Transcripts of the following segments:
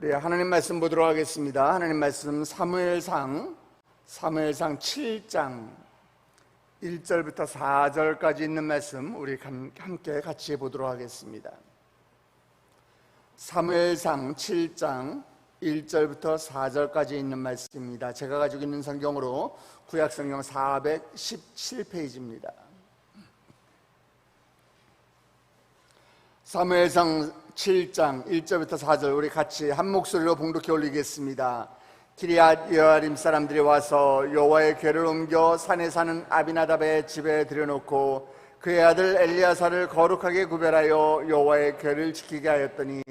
우리 하나님 말씀 보도록 하겠습니다. 하나님 말씀 사무엘상 7장 1절부터 4절까지 있는 말씀 우리 함께 같이 보도록 하겠습니다. 사무엘상 7장 1절부터 4절까지 있는 말씀입니다. 제가 가지고 있는 성경으로 구약성경 417페이지입니다. 사무엘상 7장 1절부터 4절 우리 같이 한 목소리로 봉독해 올리겠습니다. 기럇 여아림 사람들이 와서 여호와의 궤를 옮겨 산에 사는 아비나답의 집에 들여놓고 그의 아들 엘리야사를 거룩하게 구별하여 여호와의 궤를 지키게 하였더니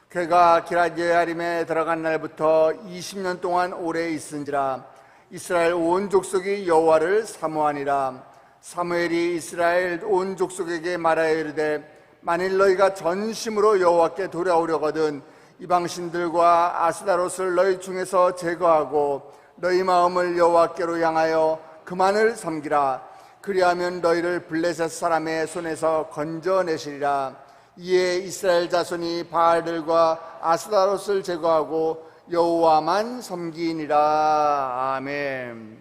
궤가 기럇 여아림에 들어간 날부터 20년 동안 오래 있은지라. 이스라엘 온 족속이 여호와를 사모하니라. 사무엘이 이스라엘 온 족속에게 말하여 이르되 만일 너희가 전심으로 여호와께 돌아오려거든 이방신들과 아스다롯을 너희 중에서 제거하고 너희 마음을 여호와께로 향하여 그만을 섬기라. 그리하면 너희를 블레셋 사람의 손에서 건져내시리라. 이에 이스라엘 자손이 바알들과 아스다롯을 제거하고 여호와만 섬기니라. 아멘.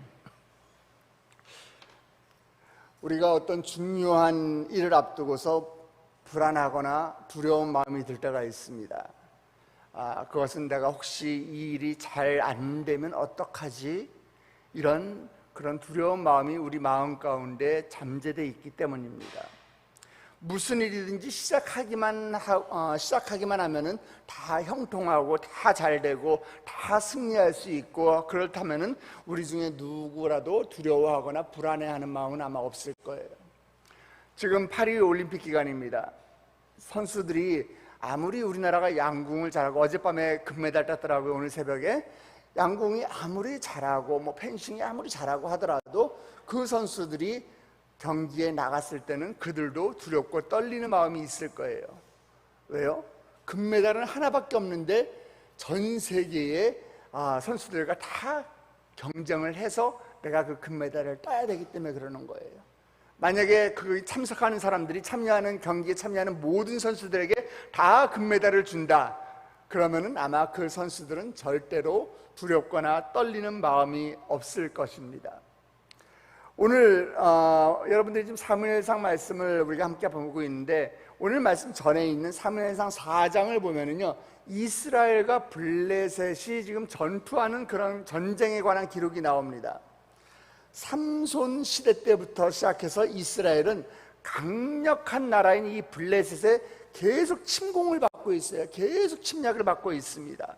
우리가 어떤 중요한 일을 앞두고서 불안하거나 두려운 마음이 들 때가 있습니다. 그것은 내가 혹시 이 일이 잘 안 되면 어떡하지? 이런 그런 두려운 마음이 우리 마음 가운데 잠재되어 있기 때문입니다. 무슨 일이든지 시작하기만 하면은 다 형통하고 다 잘 되고 다 승리할 수 있고, 그렇다면은 우리 중에 누구라도 두려워하거나 불안해하는 마음은 아마 없을 거예요. 지금 파리 올림픽 기간입니다. 선수들이 아무리 우리나라가 양궁을 잘하고, 어젯밤에 금메달 땄더라고요. 오늘 새벽에. 양궁이 아무리 잘하고 펜싱이 아무리 잘하고 하더라도 그 선수들이 경기에 나갔을 때는 그들도 두렵고 떨리는 마음이 있을 거예요. 왜요? 금메달은 하나밖에 없는데 전 세계의 선수들과 다 경쟁을 해서 내가 그 금메달을 따야 되기 때문에 그러는 거예요. 만약에 그 참석하는 사람들이 참여하는 경기에 참여하는 모든 선수들에게 다 금메달을 준다, 그러면은 아마 그 선수들은 절대로 두렵거나 떨리는 마음이 없을 것입니다. 오늘 여러분들이 지금 사무엘상 말씀을 우리가 함께 보고 있는데, 오늘 말씀 전에 있는 사무엘상 4장을 보면은요, 이스라엘과 블레셋이 지금 전투하는 그런 전쟁에 관한 기록이 나옵니다. 삼손 시대 때부터 시작해서 이스라엘은 강력한 나라인 이 블레셋에 계속 침공을 받고 있어요. 계속 침략을 받고 있습니다.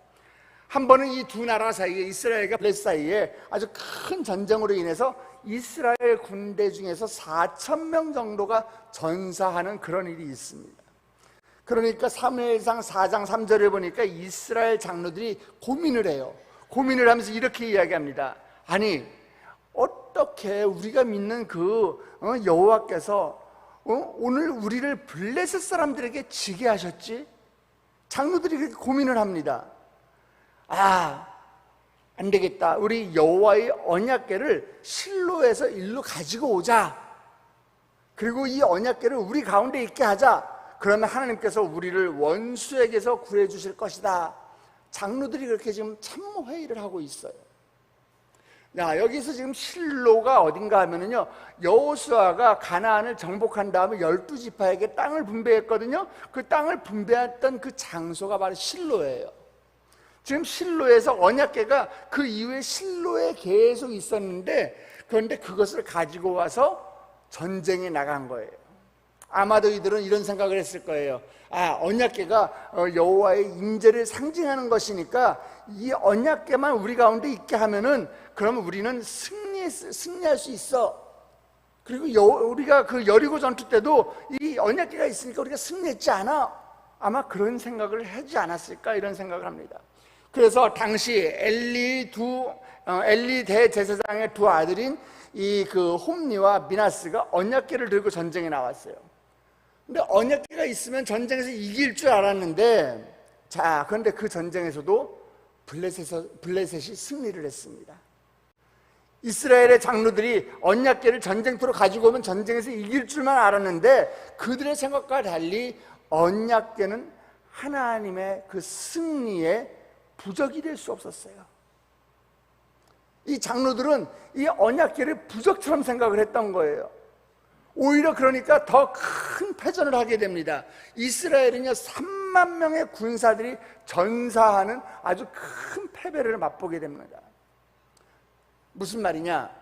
한 번은 이 두 나라 사이에, 이스라엘과 블레셋 사이에 아주 큰 전쟁으로 인해서 이스라엘 군대 중에서 4,000명 정도가 전사하는 그런 일이 있습니다. 그러니까 사무엘상 4장 3절을 보니까 이스라엘 장로들이 고민을 해요. 고민을 하면서 이렇게 이야기합니다. 아니, 어떻게 우리가 믿는 그 여호와께서 오늘 우리를 블레셋 사람들에게 지게 하셨지? 장로들이 그렇게 고민을 합니다. 안 되겠다. 우리 여호와의 언약궤를 실로에서 일로 가지고 오자. 그리고 이 언약궤를 우리 가운데 있게 하자. 그러면 하나님께서 우리를 원수에게서 구해 주실 것이다. 장로들이 그렇게 지금 참모회의를 하고 있어요. 여기서 지금 실로가 어딘가 하면은요, 여호수아가 가나안을 정복한 다음에 12지파에게 땅을 분배했거든요. 그 땅을 분배했던 그 장소가 바로 실로예요. 지금 실로에서 언약궤가 그 이후에 실로에 계속 있었는데, 그런데 그것을 가지고 와서 전쟁에 나간 거예요. 아마도 이들은 이런 생각을 했을 거예요. 언약궤가 여호와의 임재를 상징하는 것이니까 이 언약궤만 우리 가운데 있게 하면은 그러면 우리는 승리할 수 있어. 그리고 우리가 그 여리고 전투 때도 이 언약궤가 있으니까 우리가 승리했지 않아? 아마 그런 생각을 하지 않았을까, 이런 생각을 합니다. 그래서 당시 엘리 대제사장의 두 아들인 이 그 홈리와 미나스가 언약궤를 들고 전쟁에 나왔어요. 근데 언약궤가 있으면 전쟁에서 이길 줄 알았는데, 그런데 그 전쟁에서도 블레셋이 승리를 했습니다. 이스라엘의 장로들이 언약궤를 전쟁터로 가지고 오면 전쟁에서 이길 줄만 알았는데, 그들의 생각과 달리 언약궤는 하나님의 그 승리의 부적이 될 수 없었어요. 이 장로들은 이 언약궤를 부적처럼 생각을 했던 거예요. 오히려 그러니까 더 큰 패전을 하게 됩니다. 이스라엘은요 3만 명의 군사들이 전사하는 아주 큰 패배를 맛보게 됩니다. 무슨 말이냐?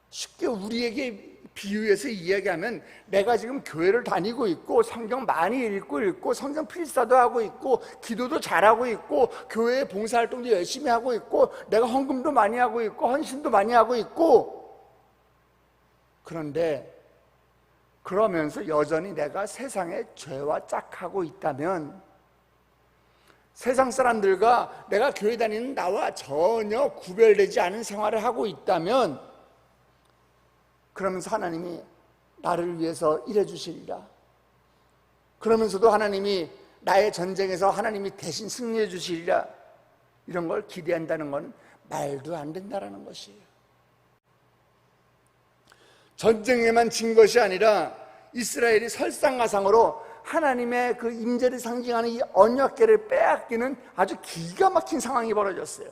쉽게 우리에게 비유해서 이야기하면, 내가 지금 교회를 다니고 있고 성경 많이 읽고 성경 필사도 하고 있고 기도도 잘하고 있고 교회 봉사활동도 열심히 하고 있고 내가 헌금도 많이 하고 있고 헌신도 많이 하고 있고, 그런데 그러면서 여전히 내가 세상에 죄와 짝하고 있다면, 세상 사람들과 내가 교회 다니는 나와 전혀 구별되지 않은 생활을 하고 있다면, 그러면서 하나님이 나를 위해서 일해 주시리라, 그러면서도 하나님이 나의 전쟁에서 하나님이 대신 승리해 주시리라, 이런 걸 기대한다는 건 말도 안 된다라는 것이에요. 전쟁에만 진 것이 아니라 이스라엘이 설상가상으로 하나님의 그 임재를 상징하는 이 언약궤를 빼앗기는 아주 기가 막힌 상황이 벌어졌어요.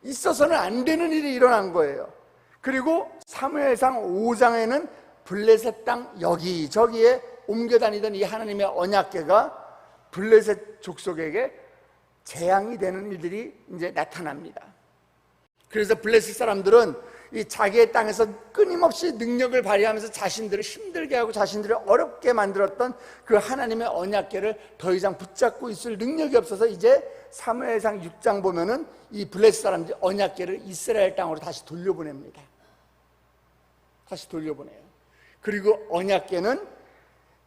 있어서는 안 되는 일이 일어난 거예요. 그리고 사무엘상 5장에는 블레셋 땅 여기저기에 옮겨 다니던 이 하나님의 언약궤가 블레셋 족속에게 재앙이 되는 일들이 이제 나타납니다. 그래서 블레셋 사람들은 이 자기의 땅에서 끊임없이 능력을 발휘하면서 자신들을 힘들게 하고 자신들을 어렵게 만들었던 그 하나님의 언약궤를 더 이상 붙잡고 있을 능력이 없어서 이제 사무엘상 6장 보면은 이 블레셋 사람들이 언약궤를 이스라엘 땅으로 다시 돌려보냅니다. 다시 돌려보내요. 그리고 언약궤는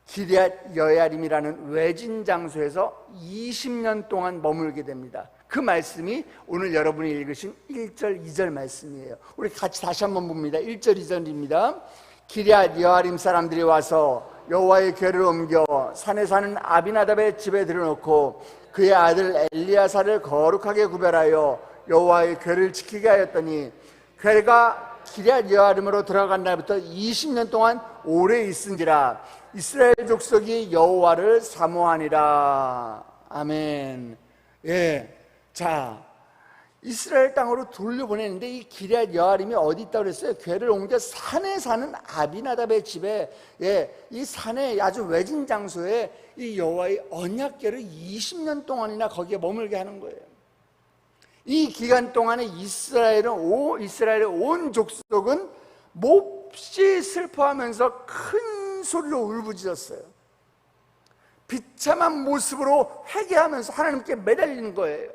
기럇 여야림이라는 외진 장소에서 20년 동안 머물게 됩니다. 그 말씀이 오늘 여러분이 읽으신 1절, 2절 말씀이에요. 우리 같이 다시 한번 봅니다. 1절, 2절입니다. 기럇 여아림 사람들이 와서 여호와의 궤를 옮겨 산에 사는 아비나답의 집에 들여놓고 그의 아들 엘리야사를 거룩하게 구별하여 여호와의 궤를 지키게 하였더니, 궤가 기럇 여아림으로 들어간 날부터 20년 동안 오래 있은지라 이스라엘 족속이 여호와를 사모하니라. 아멘. 예. 자, 이스라엘 땅으로 돌려보내는데 이 기럇 여아림이 어디 있다고 그랬어요? 궤를 옮겨 산에 사는 아비나답의 집에, 이 산에 아주 외진 장소에 이 여호와의 언약궤를 20년 동안이나 거기에 머물게 하는 거예요. 이 기간 동안에 이스라엘의 온 족속은 몹시 슬퍼하면서 큰 소리로 울부짖었어요. 비참한 모습으로 회개하면서 하나님께 매달리는 거예요.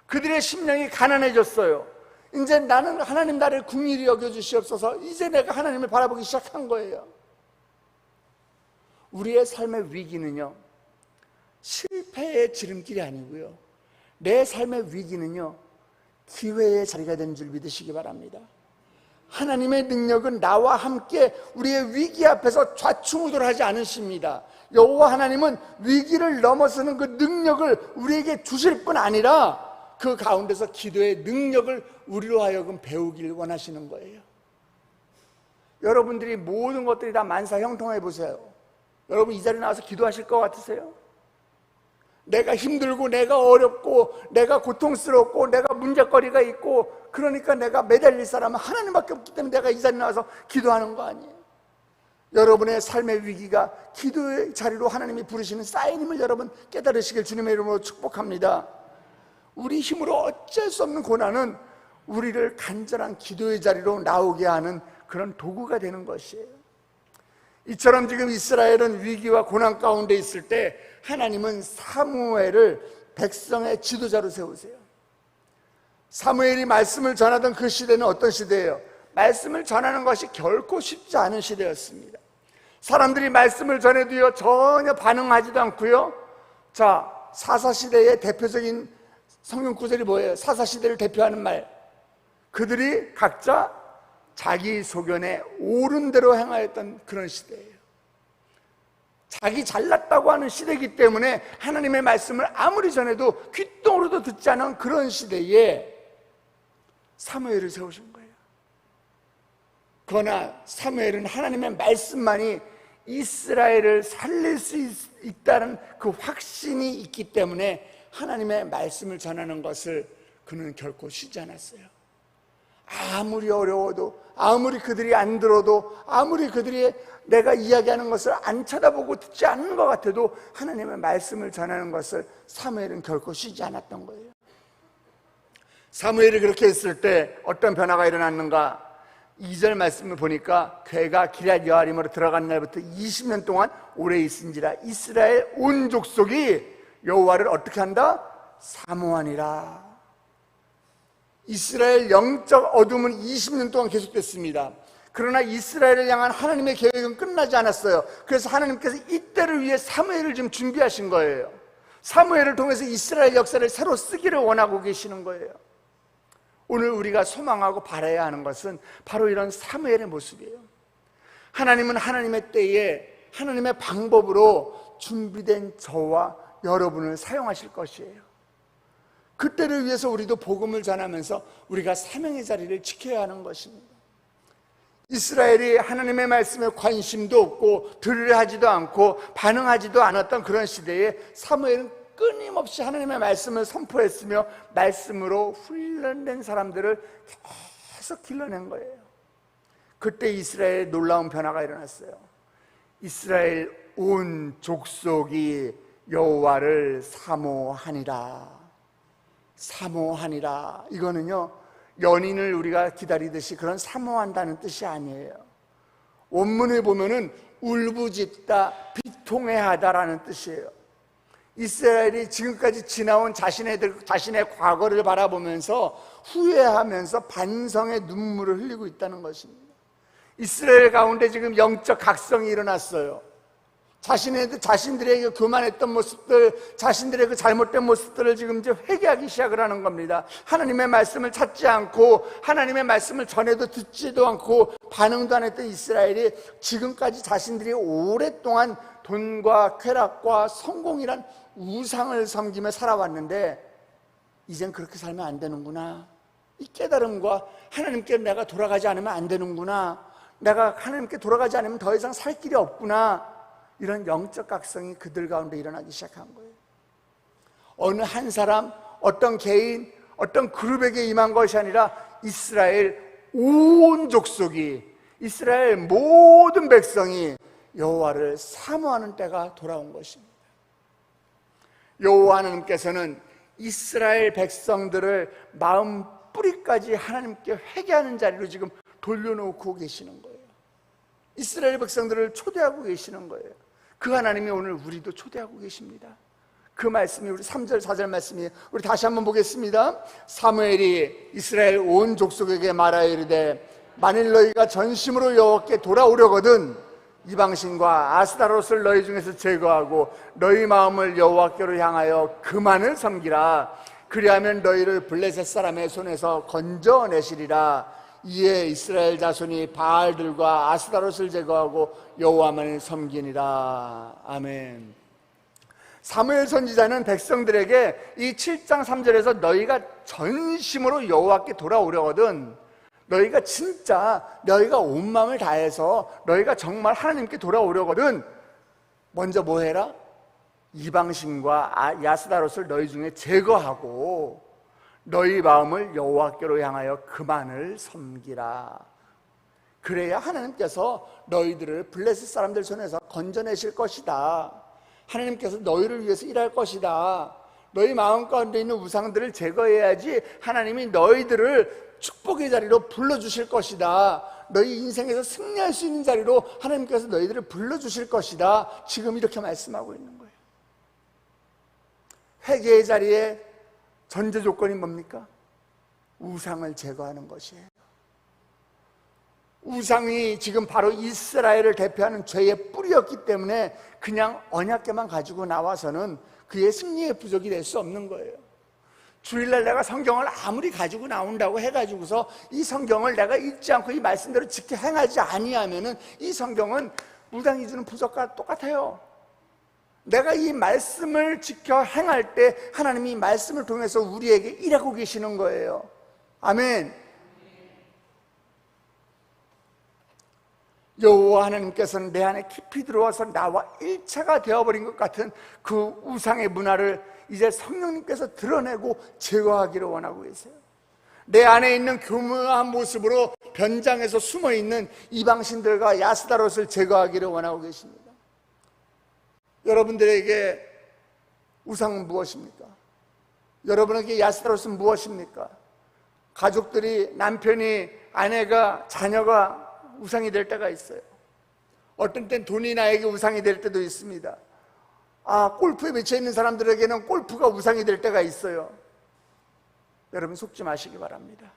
그들의 심령이 가난해졌어요. 이제 나는 하나님 나를 긍휼히 여겨주시옵소서. 이제 내가 하나님을 바라보기 시작한 거예요. 우리의 삶의 위기는요, 실패의 지름길이 아니고요, 내 삶의 위기는요 기회의 자리가 된 줄 믿으시기 바랍니다. 하나님의 능력은 나와 함께 우리의 위기 앞에서 좌충우돌하지 않으십니다. 여호와 하나님은 위기를 넘어서는 그 능력을 우리에게 주실 뿐 아니라 그 가운데서 기도의 능력을 우리로 하여금 배우길 원하시는 거예요. 여러분들이 모든 것들이 다 만사형통해 보세요. 여러분 이 자리에 나와서 기도하실 것 같으세요? 내가 힘들고 내가 어렵고 내가 고통스럽고 내가 문제거리가 있고 그러니까 내가 매달릴 사람은 하나님밖에 없기 때문에 내가 이 자리에 나와서 기도하는 거 아니에요. 여러분의 삶의 위기가 기도의 자리로 하나님이 부르시는 사인임을 여러분 깨달으시길 주님의 이름으로 축복합니다. 우리 힘으로 어쩔 수 없는 고난은 우리를 간절한 기도의 자리로 나오게 하는 그런 도구가 되는 것이에요. 이처럼 지금 이스라엘은 위기와 고난 가운데 있을 때 하나님은 사무엘을 백성의 지도자로 세우세요. 사무엘이 말씀을 전하던 그 시대는 어떤 시대예요? 말씀을 전하는 것이 결코 쉽지 않은 시대였습니다. 사람들이 말씀을 전해도요 전혀 반응하지도 않고요. 자, 사사시대의 대표적인 성경 구절이 뭐예요? 사사시대를 대표하는 말, 그들이 각자 자기 소견에 옳은 대로 행하였던 그런 시대예요. 자기 잘났다고 하는 시대이기 때문에 하나님의 말씀을 아무리 전해도 귓등으로도 듣지 않은 그런 시대에 사무엘을 세우신 거예요. 그러나 사무엘은 하나님의 말씀만이 이스라엘을 살릴 수 있다는 그 확신이 있기 때문에 하나님의 말씀을 전하는 것을 그는 결코 쉬지 않았어요. 아무리 어려워도, 아무리 그들이 안 들어도, 아무리 그들이 내가 이야기하는 것을 안 쳐다보고 듣지 않는 것 같아도 하나님의 말씀을 전하는 것을 사무엘은 결코 쉬지 않았던 거예요. 사무엘이 그렇게 했을 때 어떤 변화가 일어났는가? 2절 말씀을 보니까 그가 기럇 여아림으로 들어간 날부터 20년 동안 오래 있은지라 이스라엘 온 족속이 여호와를 어떻게 한다? 사모하니라. 이스라엘 영적 어둠은 20년 동안 계속됐습니다. 그러나 이스라엘을 향한 하나님의 계획은 끝나지 않았어요. 그래서 하나님께서 이때를 위해 사무엘을 지금 준비하신 거예요. 사무엘을 통해서 이스라엘 역사를 새로 쓰기를 원하고 계시는 거예요. 오늘 우리가 소망하고 바라야 하는 것은 바로 이런 사무엘의 모습이에요. 하나님은 하나님의 때에 하나님의 방법으로 준비된 저와 여러분을 사용하실 것이에요. 그때를 위해서 우리도 복음을 전하면서 우리가 사명의 자리를 지켜야 하는 것입니다. 이스라엘이 하나님의 말씀에 관심도 없고 들으려 하지도 않고 반응하지도 않았던 그런 시대에 사무엘은 끊임없이 하나님의 말씀을 선포했으며 말씀으로 훈련된 사람들을 계속 길러낸 거예요. 그때 이스라엘에 놀라운 변화가 일어났어요. 이스라엘 온 족속이 여호와를 사모하니라. 사모하니라. 이거는요, 연인을 우리가 기다리듯이 그런 사모한다는 뜻이 아니에요. 원문에 보면은 울부짖다, 비통해하다라는 뜻이에요. 이스라엘이 지금까지 지나온 자신의 과거를 바라보면서 후회하면서 반성의 눈물을 흘리고 있다는 것입니다. 이스라엘 가운데 지금 영적 각성이 일어났어요. 자신들에게 교만했던 모습들, 자신들의 그 잘못된 모습들을 지금 이제 회개하기 시작을 하는 겁니다. 하나님의 말씀을 찾지 않고 하나님의 말씀을 전해도 듣지도 않고 반응도 안 했던 이스라엘이 지금까지 자신들이 오랫동안 돈과 쾌락과 성공이란 우상을 섬기며 살아왔는데 이젠 그렇게 살면 안 되는구나. 이 깨달음과 하나님께 내가 돌아가지 않으면 안 되는구나. 내가 하나님께 돌아가지 않으면 더 이상 살 길이 없구나. 이런 영적 각성이 그들 가운데 일어나기 시작한 거예요. 어느 한 사람, 어떤 개인, 어떤 그룹에게 임한 것이 아니라 이스라엘 온 족속이, 이스라엘 모든 백성이 여호와를 사모하는 때가 돌아온 것입니다. 여호와 하나님께서는 이스라엘 백성들을 마음 뿌리까지 하나님께 회개하는 자리로 지금 돌려놓고 계시는 거예요. 이스라엘 백성들을 초대하고 계시는 거예요. 그 하나님이 오늘 우리도 초대하고 계십니다. 그 말씀이 우리 3절 4절 말씀이에요. 우리 다시 한번 보겠습니다. 사무엘이 이스라엘 온 족속에게 말하여 이르되 만일 너희가 전심으로 여호와께 돌아오려거든 이방신과 아스타롯을 너희 중에서 제거하고 너희 마음을 여호와께로 향하여 그만을 섬기라. 그리하면 너희를 블레셋 사람의 손에서 건져내시리라. 이에 이스라엘 자손이 바알들과 아스타롯을 제거하고 여호와만을 섬기니라. 아멘. 사무엘 선지자는 백성들에게 이 7장 3절에서 너희가 전심으로 여호와께 돌아오려거든, 너희가 진짜 너희가 온 마음을 다해서 너희가 정말 하나님께 돌아오려거든 먼저 뭐 해라? 이방신과 아스타롯을 너희 중에 제거하고 너희 마음을 여호와께로 향하여 그만을 섬기라. 그래야 하나님께서 너희들을 블레셋 사람들 손에서 건져내실 것이다. 하나님께서 너희를 위해서 일할 것이다. 너희 마음 가운데 있는 우상들을 제거해야지 하나님이 너희들을 축복의 자리로 불러주실 것이다. 너희 인생에서 승리할 수 있는 자리로 하나님께서 너희들을 불러주실 것이다. 지금 이렇게 말씀하고 있는 거예요. 회개의 자리에 전제 조건이 뭡니까? 우상을 제거하는 것이에요. 우상이 지금 바로 이스라엘을 대표하는 죄의 뿌리였기 때문에 그냥 언약궤만 가지고 나와서는 그의 승리의 부족이 될 수 없는 거예요. 주일날 내가 성경을 아무리 가지고 나온다고 해가지고서 이 성경을 내가 읽지 않고 이 말씀대로 지켜 행하지 아니하면은 이 성경은 무당이 주는 부적과 똑같아요. 내가 이 말씀을 지켜 행할 때 하나님이 이 말씀을 통해서 우리에게 일하고 계시는 거예요. 아멘. 여호와 하나님께서는 내 안에 깊이 들어와서 나와 일체가 되어버린 것 같은 그 우상의 문화를 이제 성령님께서 드러내고 제거하기를 원하고 계세요. 내 안에 있는 교묘한 모습으로 변장해서 숨어있는 이방신들과 야스다롯을 제거하기를 원하고 계십니다. 여러분들에게 우상은 무엇입니까? 여러분에게 야스다롯은 무엇입니까? 가족들이, 남편이, 아내가, 자녀가 우상이 될 때가 있어요. 어떤 땐 돈이 나에게 우상이 될 때도 있습니다. 골프에 미쳐 있는 사람들에게는 골프가 우상이 될 때가 있어요. 여러분 속지 마시기 바랍니다.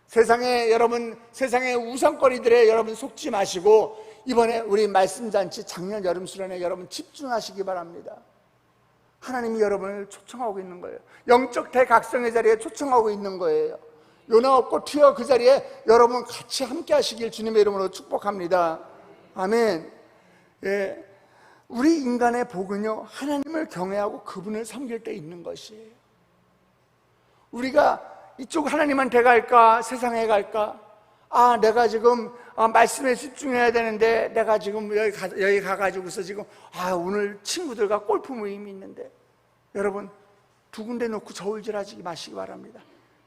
세상의 우상거리들에 여러분 속지 마시고 이번에 우리 말씀잔치 작년 여름 수련회 여러분 집중하시기 바랍니다. 하나님이 여러분을 초청하고 있는 거예요. 영적 대각성의 자리에 초청하고 있는 거예요. 요나 없고 튀어 그 자리에 여러분 같이 함께 하시길 주님의 이름으로 축복합니다. 아멘. 예, 우리 인간의 복은요, 하나님을 경외하고 그분을 섬길 때 있는 것이에요. 우리가 이쪽 하나님한테 갈까 세상에 갈까? 내가 지금 말씀에 집중해야 되는데 내가 지금 여기 가가지고서 지금 오늘 친구들과 골프 모임이 있는데, 여러분 두 군데 놓고 저울질하지 마시기 바랍니다.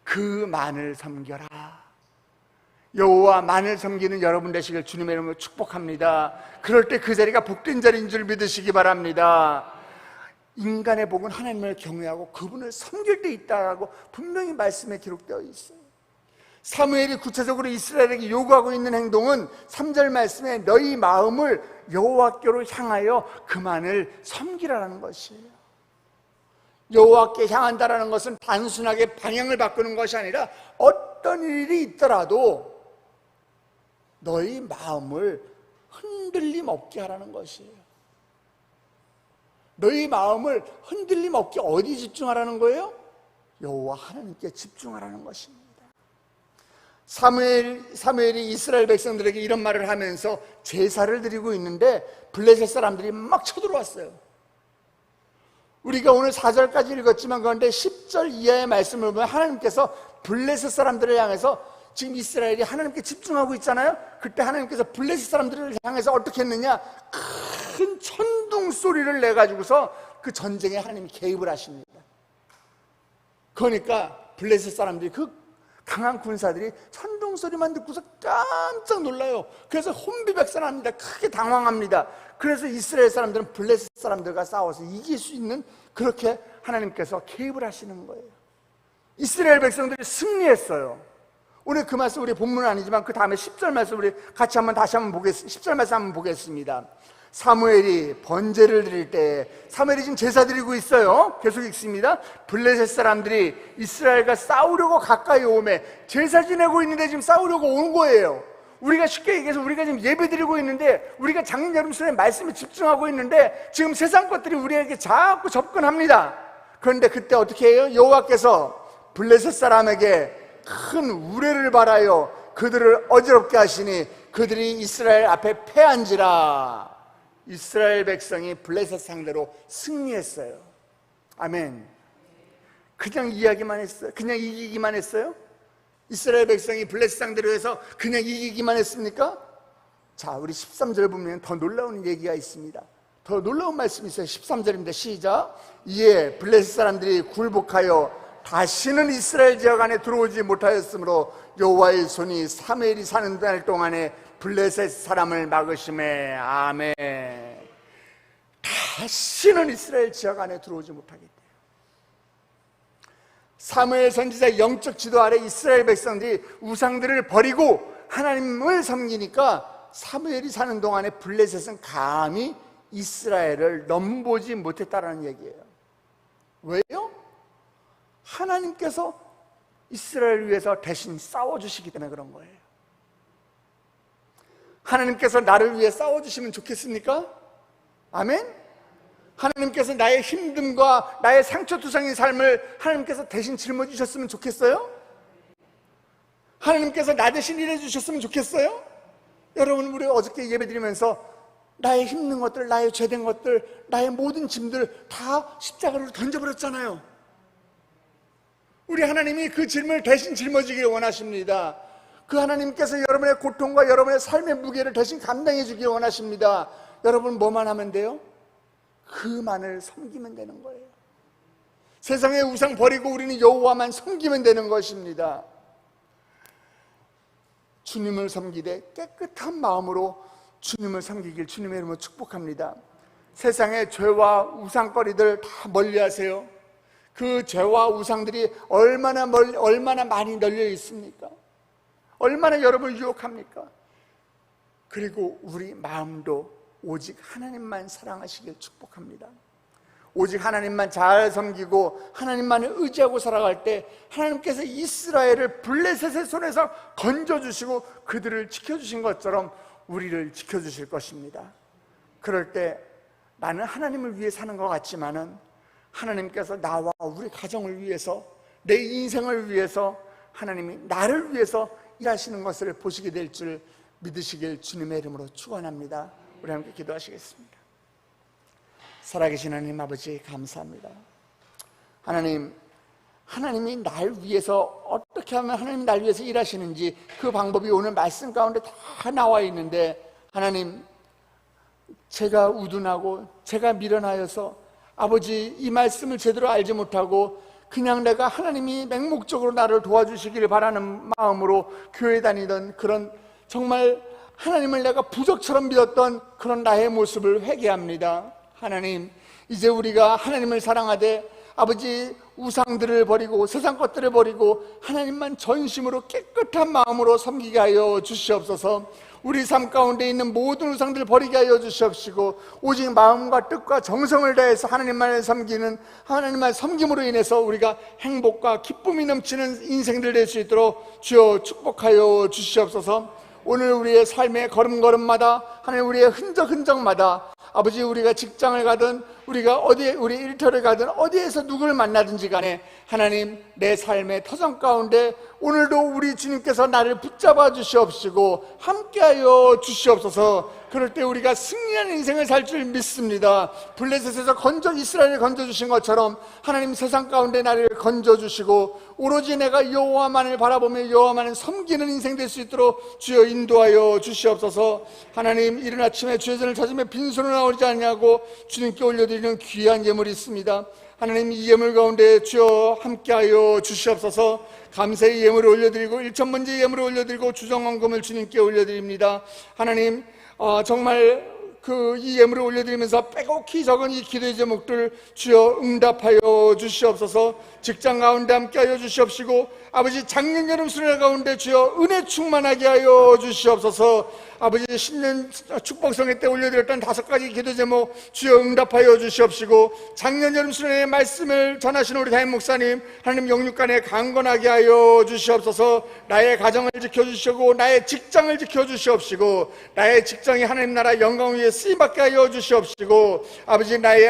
그만을 섬겨라. 여호와만을 섬기는 여러분 되시길 주님의 이름으로 축복합니다. 그럴 때 그 자리가 복된 자리인 줄 믿으시기 바랍니다. 인간의 복은 하나님을 경외하고 그분을 섬길 때 있다라고 분명히 말씀에 기록되어 있어요. 사무엘이 구체적으로 이스라엘에게 요구하고 있는 행동은 3절 말씀에 너희 마음을 여호와께로 향하여 그만을 섬기라는 것이에요. 여호와께 향한다라는 것은 단순하게 방향을 바꾸는 것이 아니라 어떤 일이 있더라도 너희 마음을 흔들림 없게 하라는 것이에요. 너희 마음을 흔들림 없게 어디 집중하라는 거예요? 여호와 하나님께 집중하라는 것입니다. 사무엘이 이스라엘 백성들에게 이런 말을 하면서 제사를 드리고 있는데 블레셋 사람들이 막 쳐들어왔어요. 우리가 오늘 4절까지 읽었지만 그런데 10절 이하의 말씀을 보면 하나님께서 블레셋 사람들을 향해서, 지금 이스라엘이 하나님께 집중하고 있잖아요. 그때 하나님께서 블레셋 사람들을 향해서 어떻게 했느냐, 큰 천둥 소리를 내가지고서 그 전쟁에 하나님이 개입을 하십니다. 그러니까 블레셋 사람들이, 그 강한 군사들이 천둥 소리만 듣고서 깜짝 놀라요. 그래서 혼비백산합니다. 크게 당황합니다. 그래서 이스라엘 사람들은 블레셋 사람들과 싸워서 이길 수 있는, 그렇게 하나님께서 개입을 하시는 거예요. 이스라엘 백성들이 승리했어요. 오늘 그 말씀 우리 본문은 아니지만 그 다음에 10절 말씀 우리 같이 다시 한번 보겠습니다. 10절 말씀 한번 보겠습니다. 사무엘이 번제를 드릴 때, 사무엘이 지금 제사 드리고 있어요. 계속 읽습니다. 블레셋 사람들이 이스라엘과 싸우려고 가까이 오매, 제사 지내고 있는데 지금 싸우려고 온 거예요. 우리가 쉽게 얘기해서 우리가 지금 예배 드리고 있는데, 우리가 작년 여름 수련회 말씀에 집중하고 있는데 지금 세상 것들이 우리에게 자꾸 접근합니다. 그런데 그때 어떻게 해요? 여호와께서 블레셋 사람에게 큰 우레를 발하여 그들을 어지럽게 하시니 그들이 이스라엘 앞에 패한지라. 이스라엘 백성이 블레셋 상대로 승리했어요. 아멘. 그냥 이야기만 했어요? 그냥 이기기만 했어요? 이스라엘 백성이 블레셋 상대로 해서 그냥 이기기만 했습니까? 자, 우리 13절 보면 더 놀라운 얘기가 있습니다. 더 놀라운 말씀이 있어요. 13절입니다. 시작. 이에 블레셋 사람들이 굴복하여 다시는 이스라엘 지역 안에 들어오지 못하였으므로 여호와의 손이 사무엘이 사는 날 동안에 블레셋 사람을 막으심에. 아멘. 다시는 이스라엘 지역 안에 들어오지 못하겠대요. 사무엘 선지자의 영적 지도 아래 이스라엘 백성들이 우상들을 버리고 하나님을 섬기니까 사무엘이 사는 동안에 블레셋은 감히 이스라엘을 넘보지 못했다는 얘기예요. 왜요? 하나님께서 이스라엘을 위해서 대신 싸워주시기 때문에 그런 거예요. 하나님께서 나를 위해 싸워주시면 좋겠습니까? 아멘? 하나님께서 나의 힘듦과 나의 상처투성인 삶을 하나님께서 대신 짊어지셨으면 좋겠어요? 하나님께서 나 대신 일해주셨으면 좋겠어요? 여러분, 우리 어저께 예배드리면서 나의 힘든 것들, 나의 죄된 것들, 나의 모든 짐들 다 십자가로 던져버렸잖아요. 우리 하나님이 그 짐을 대신 짊어지기를 원하십니다. 그 하나님께서 여러분의 고통과 여러분의 삶의 무게를 대신 감당해 주길 원하십니다. 여러분 뭐만 하면 돼요? 그만을 섬기면 되는 거예요. 세상의 우상 버리고 우리는 여호와만 섬기면 되는 것입니다. 주님을 섬기되 깨끗한 마음으로 주님을 섬기길 주님의 이름으로 축복합니다. 세상의 죄와 우상거리들 다 멀리하세요. 그 죄와 우상들이 얼마나 많이 널려 있습니까? 얼마나 여러분을 유혹합니까? 그리고 우리 마음도 오직 하나님만 사랑하시길 축복합니다. 오직 하나님만 잘 섬기고 하나님만을 의지하고 살아갈 때 하나님께서 이스라엘을 블레셋의 손에서 건져주시고 그들을 지켜주신 것처럼 우리를 지켜주실 것입니다. 그럴 때 나는 하나님을 위해 사는 것 같지만은 하나님께서 나와 우리 가정을 위해서, 내 인생을 위해서, 하나님이 나를 위해서 일하시는 것을 보시게 될 줄 믿으시길 주님의 이름으로 축원합니다. 우리 함께 기도하시겠습니다. 살아계신 하나님 아버지 감사합니다. 하나님이 날 위해서 어떻게 하면 하나님이 날 위해서 일하시는지 그 방법이 오늘 말씀 가운데 다 나와 있는데, 하나님, 제가 우둔하고 제가 미련하여서 아버지 이 말씀을 제대로 알지 못하고 그냥 내가 하나님이 맹목적으로 나를 도와주시기를 바라는 마음으로 교회 다니던 그런, 정말 하나님을 내가 부적처럼 믿었던 그런 나의 모습을 회개합니다. 하나님, 이제 우리가 하나님을 사랑하되 아버지 우상들을 버리고 세상 것들을 버리고 하나님만 전심으로 깨끗한 마음으로 섬기게 하여 주시옵소서. 우리 삶 가운데 있는 모든 우상들을 버리게 하여 주시옵시고 오직 마음과 뜻과 정성을 다해서 하나님만을 섬기는, 하나님만 섬김으로 인해서 우리가 행복과 기쁨이 넘치는 인생들 될 수 있도록 주여 축복하여 주시옵소서. 오늘 우리의 삶의 걸음걸음마다, 하나님, 우리의 흔적마다 아버지, 우리가 직장을 가든 우리가 어디에, 우리 일터를 가든 어디에서 누구를 만나든지 간에 하나님, 내 삶의 터전 가운데 오늘도 우리 주님께서 나를 붙잡아 주시옵시고 함께하여 주시옵소서. 그럴 때 우리가 승리하는 인생을 살 줄 믿습니다. 블레셋에서 이스라엘을 건져주신 것처럼 하나님, 세상 가운데 나를 건져주시고 오로지 내가 여호와만을 바라보며 여호와만을 섬기는 인생 될 수 있도록 주여 인도하여 주시옵소서. 하나님, 이른 아침에 주의 전을 찾으며 빈손으로 나오지 않냐고 주님께 올려드리는 귀한 예물이 있습니다. 하나님, 이 예물 가운데 주여 함께하여 주시옵소서. 감사의 예물을 올려드리고 일천번째 예물을 올려드리고 주정헌금을 주님께 올려드립니다. 하나님, 정말 이 예물을 올려드리면서 빼곡히 적은 이 기도의 제목들 주여 응답하여 주시옵소서. 직장 가운데 함께하여 주시옵시고 아버지, 작년 여름 수련 가운데 주여 은혜 충만하게 하여 주시옵소서. 아버지, 신년 축복성회 때 올려드렸던 5가지 기도 제목 주여 응답하여 주시옵시고 작년 여름 수련의 말씀을 전하시는 우리 담임 목사님, 하나님 영육간에 강건하게 하여 주시옵소서. 나의 가정을 지켜주시고 나의 직장을 지켜주시옵시고 나의 직장이 하나님 나라 영광 위에 쓰임받게 하여 주시옵시고 아버지, 나의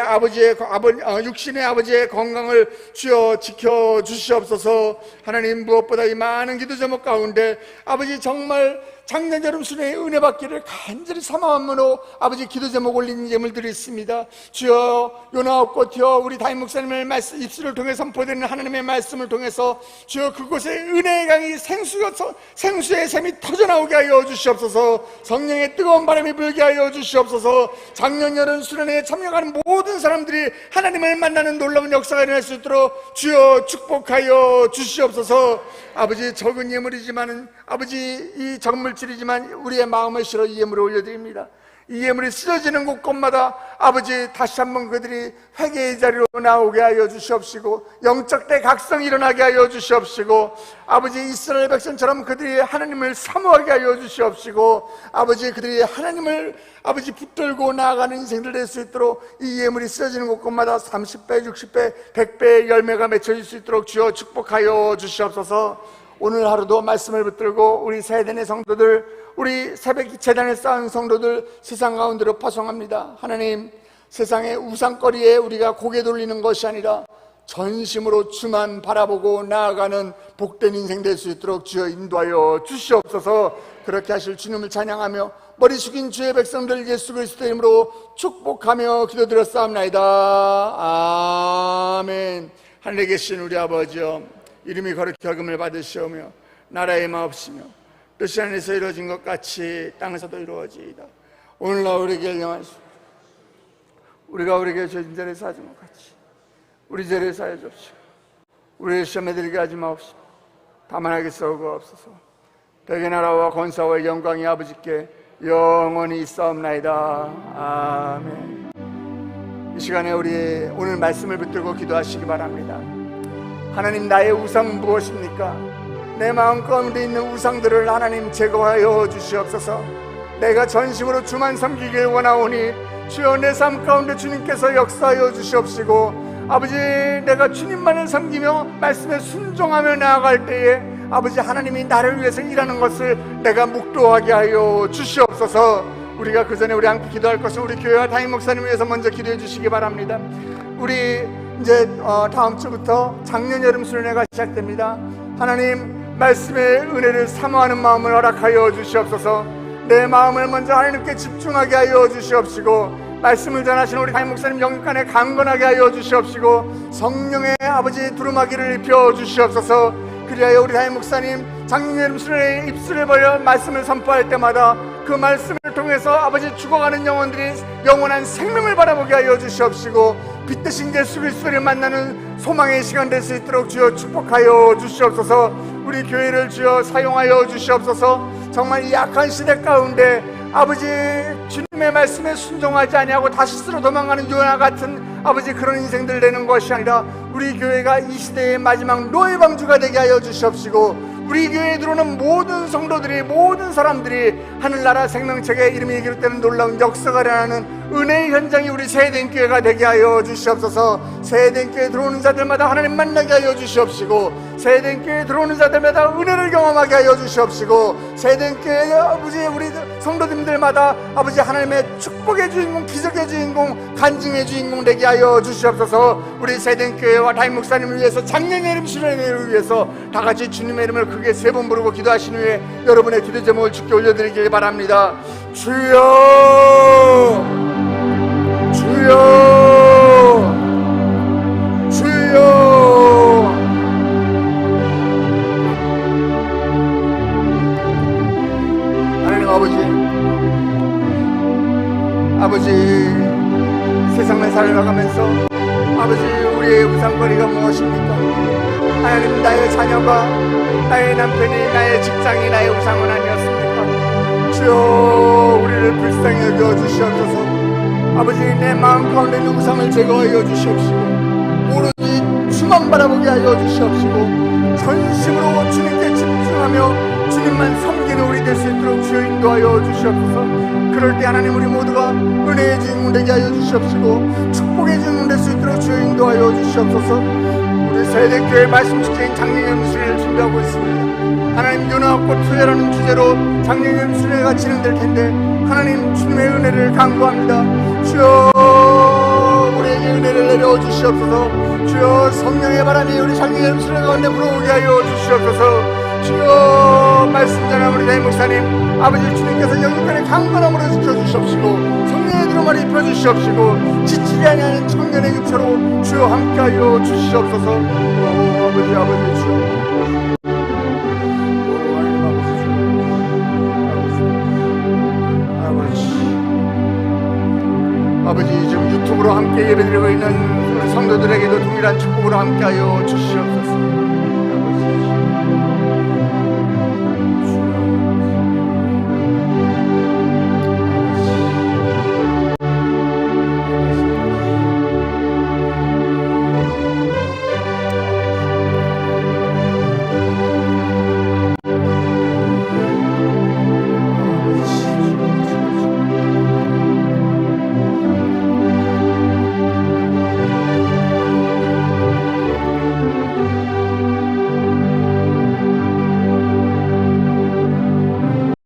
육신의 아버지의 건강을 주여 지켜주시옵소서. 하나님, 무엇보다 이 많은 기도 제목 가운데 아버지, 정말 작년 여름 수련의 은혜 받기를 간절히 사모함으로 아버지 기도 제목 올린 예물들이 있습니다. 주여, 요나 없고 튀어 우리 담임 목사님의 입술을 통해 선포되는 하나님의 말씀을 통해서 주여 그곳에 은혜의 강이 생수의 샘이 터져나오게 하여 주시옵소서. 성령의 뜨거운 바람이 불게 하여 주시옵소서. 작년 여름 수련회에 참여하는 모든 사람들이 하나님을 만나는 놀라운 역사가 일어날 수 있도록 주여 축복하여 주시옵소서. 아버지, 적은 예물이지만 아버지, 이 적물질이지만 우리의 마음을 실어 이 예물을 올려드립니다. 이 예물이 쓰여지는 곳곳마다 아버지, 다시 한번 그들이 회개의 자리로 나오게 하여 주시옵시고 영적 대각성이 일어나게 하여 주시옵시고 아버지, 이스라엘 백성처럼 그들이 하나님을 사모하게 하여 주시옵시고 아버지, 그들이 하나님을 아버지 붙들고 나아가는 인생들 될 수 있도록 이 예물이 쓰여지는 곳곳마다 30배, 60배, 100배의 열매가 맺혀질 수 있도록 주여 축복하여 주시옵소서. 오늘 하루도 말씀을 붙들고 우리 세대의 성도들, 우리 새벽 재단에 쌓은 성도들 세상 가운데로 파송합니다. 하나님, 세상의 우상거리에 우리가 고개 돌리는 것이 아니라 전심으로 주만 바라보고 나아가는 복된 인생 될 수 있도록 주여 인도하여 주시옵소서. 그렇게 하실 주님을 찬양하며 머리 숙인 주의 백성들 예수 그리스도의 이름으로 축복하며 기도드렸사옵나이다. 아멘. 하늘에 계신 우리 아버지여, 이름이 거룩히 여김을 받으시오며 나라의 마옵시며 뜻이 안에서 이루어진 것 같이 땅에서도 이루어지이다. 오늘날 우리에게 명하시오. 우리가 우리에게 죄진 자를 사하지 것 같이 우리 죄를 사하여 주옵시고 우리를 시험에 들게 하지 마옵시고 다만 하게 싸우고옵소서. 대개 나라와 권사와 영광이 아버지께 영원히 있사옵나이다. 아멘. 이 시간에 우리 오늘 말씀을 붙들고 기도하시기 바랍니다. 하나님, 나의 우상은 무엇입니까? 내 마음 가운데 있는 우상들을 하나님 제거하여 주시옵소서. 내가 전심으로 주만 섬기길 원하오니 주여, 내 삶 가운데 주님께서 역사하여 주시옵시고 아버지, 내가 주님만을 섬기며 말씀에 순종하며 나아갈 때에 아버지 하나님이 나를 위해서 일하는 것을 내가 묵도하게 하여 주시옵소서. 우리가 그 전에 우리 함께 기도할 것은 우리 교회와 담임 목사님 위해서 먼저 기도해 주시기 바랍니다. 우리 이제 다음 주부터 작년 여름 수련회가 시작됩니다. 하나님, 말씀의 은혜를 사모하는 마음을 허락하여 주시옵소서. 내 마음을 먼저 하나님께 집중하게 하여 주시옵시고 말씀을 전하시는 우리 담임 목사님 영육간에 강건하게 하여 주시옵시고 성령의 아버지 두루마기를 입혀 주시옵소서. 그리하여 우리 담임 목사님 작년 여름 수련회에 입술을 벌려 말씀을 선포할 때마다 그 말씀을 통해서 아버지 죽어가는 영혼들이 영원한 생명을 바라보게 하여 주시옵시고 빛되신 예수 그리스도를 만나는 소망의 시간 될 수 있도록 주여 축복하여 주시옵소서. 우리 교회를 주여 사용하여 주시옵소서. 정말 이 약한 시대 가운데 아버지 주님의 말씀에 순종하지 아니하고 다시스로 도망가는 요나 같은 아버지 그런 인생들 되는 것이 아니라 우리 교회가 이 시대의 마지막 노예 방주가 되게 하여 주시옵시고 우리 교회에 들어오는 모든 성도들이, 모든 사람들이 하늘나라 생명책에 이름이 기록되는 놀라운 역사가 일어나는 은혜의 현장이 우리 세대인 교회가 되게 하여 주시옵소서. 세대인 교회에 들어오는 자들마다 하나님 만나게 하여 주시옵시고 세대인 교회에 들어오는 자들마다 은혜를 경험하게 하여 주시옵시고 세대인 교회의 아버지 우리 성도님들마다 아버지 하나님의 축복의 주인공, 기적의 주인공, 간증의 주인공 되게 하여 주시옵소서. 우리 세대인 교회와 담임 목사님을 위해서 작년 여름 수련회를 위해서 다 같이 주님의 이름을 크게 세 번 부르고 기도하신 후에 여러분의 기도 제목을 주께 올려드리길 바랍니다. 주여, 주여, 주여. 하나님 아버지 세상을 살아가면서 아버지 우리의 우상거리가 무엇입니까? 하나님, 나의 자녀가, 나의 남편이, 나의 직장이 나의 우상은 아니었습니까? 주여, 우리를 불쌍히 여겨 주시옵소서. 아버지, 내 마음 가운데 있는 우상을 제거하여 주시옵시고 오로지 주만 바라보게 하여 주시옵시고 전심으로 주님께 집중하며 주님만 섬기는 우리 될 수 있도록 주여 인도하여 주시옵소서. 그럴 때 하나님, 우리 모두가 은혜의 주인공 되게 하여 주시옵시고 축복의 주인공 될 수 있도록 주여 인도하여 주시옵소서. 우리 세대교회 말씀 주제인 작년여름 수련회를 준비하고 있습니다. 하나님, 요나 없고 투자라는 주제로 작년여름 수련회가 진행될 텐데 하나님, 주님의 은혜를 간구합니다. 주여, 우리에게 은혜를 내려 주시옵소서. 주여, 성령의 바람이 우리 작년여름 수련회 가운데 불어오게 하여 주시옵소서. 주여, 말씀 전하는 우리 담임 목사님 아버지 주님께서 영육간에 강건함으로 지켜주시옵시고 성령의 두루마리 입혀주시옵시고 지치지 아니하는 청년의 육체로 주여 함께하여 주시옵소서. 아버지 주여, 아버지 지금 유튜브로 함께 예배드리고 있는 우리 성도들에게도 동일한 축복으로 함께하여 주시옵소서.